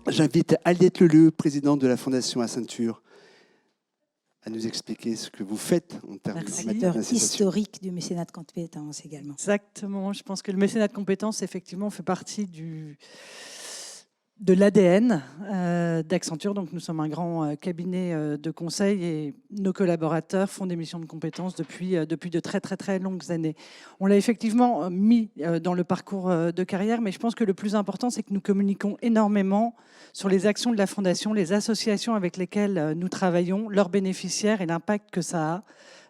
J'invite Aliette Leleu, présidente de la Fondation Accenture, à nous expliquer ce que vous faites en termes de historique du mécénat de compétences également. Exactement. Je pense que le mécénat de compétences, effectivement, fait partie de l'ADN d'Accenture. Donc, nous sommes un grand cabinet de conseil et nos collaborateurs font des missions de compétences depuis de très, très, très longues années. On l'a effectivement mis dans le parcours de carrière, mais je pense que le plus important, c'est que nous communiquons énormément sur les actions de la Fondation, les associations avec lesquelles nous travaillons, leurs bénéficiaires et l'impact que ça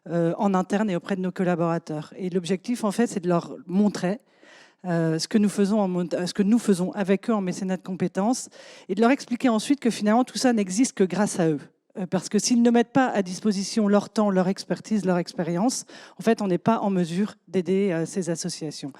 a en interne et auprès de nos collaborateurs. Et l'objectif, en fait, c'est de leur montrer ce que nous faisons avec eux en mécénat de compétences et de leur expliquer ensuite que finalement tout ça n'existe que grâce à eux. Parce que s'ils ne mettent pas à disposition leur temps, leur expertise, leur expérience, en fait, on n'est pas en mesure d'aider ces associations.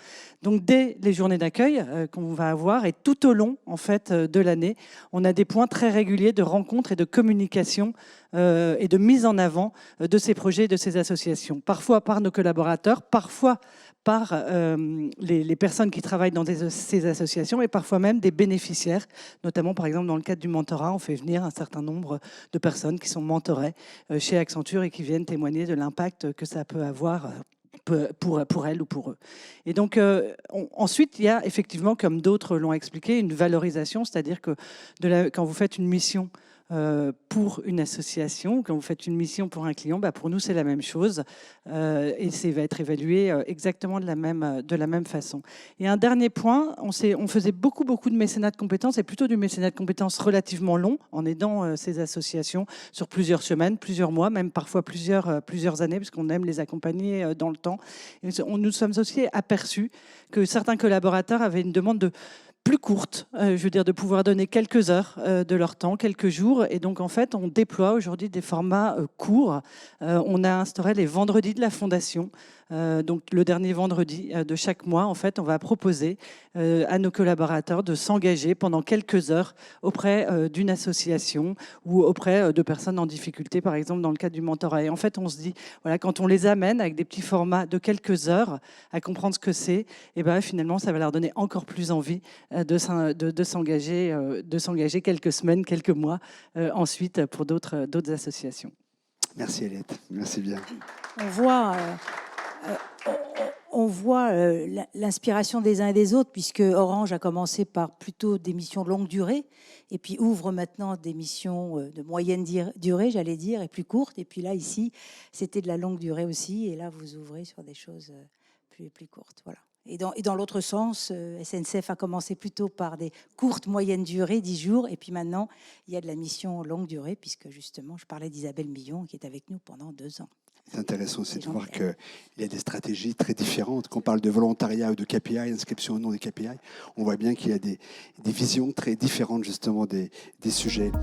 Donc, dès les journées d'accueil qu'on va avoir et tout au long en fait, de l'année, on a des points très réguliers de rencontres et de communication et de mise en avant de ces projets et de ces associations. Parfois par nos collaborateurs, parfois par les personnes qui travaillent dans ces associations et parfois même des bénéficiaires, notamment par exemple dans le cadre du mentorat, on fait venir un certain nombre de personnes qui sont mentorées chez Accenture et qui viennent témoigner de l'impact que ça peut avoir pour elles ou pour eux. Et donc ensuite, il y a effectivement, comme d'autres l'ont expliqué, une valorisation, c'est-à-dire que quand vous faites une mission pour une association, quand vous faites une mission pour un client, pour nous c'est la même chose et ça va être évalué exactement de la même façon. Et un dernier point, on faisait beaucoup de mécénat de compétences et plutôt du mécénat de compétences relativement long en aidant ces associations sur plusieurs semaines, plusieurs mois, même parfois plusieurs années, puisqu'on aime les accompagner dans le temps. Et nous sommes aussi aperçus que certains collaborateurs avaient une demande plus courte, je veux dire de pouvoir donner quelques heures de leur temps, quelques jours. Et donc, en fait, on déploie aujourd'hui des formats courts. On a instauré les vendredis de la Fondation. Donc, le dernier vendredi de chaque mois, en fait, on va proposer à nos collaborateurs de s'engager pendant quelques heures auprès d'une association ou auprès de personnes en difficulté, par exemple, dans le cadre du mentorat. Et en fait, on se dit, voilà, quand on les amène avec des petits formats de quelques heures à comprendre ce que c'est, et finalement, ça va leur donner encore plus envie de s'engager quelques semaines, quelques mois ensuite pour d'autres associations. Merci Aliette, merci bien. On voit l'inspiration des uns et des autres, puisque Orange a commencé par plutôt des missions de longue durée, et puis ouvre maintenant des missions de moyenne durée, j'allais dire, et plus courtes. Et puis là, ici, c'était de la longue durée aussi, et là, vous ouvrez sur des choses plus courtes. Voilà. Et dans l'autre sens, SNCF a commencé plutôt par des courtes, moyennes durées, 10 jours, et puis maintenant, il y a de la mission longue durée, puisque justement, je parlais d'Isabelle Millon, qui est avec nous pendant 2 ans. C'est intéressant aussi de voir qu'il y a des stratégies très différentes. Quand on parle de volontariat ou de KPI, inscription au nom des KPI, on voit bien qu'il y a des visions très différentes justement des sujets.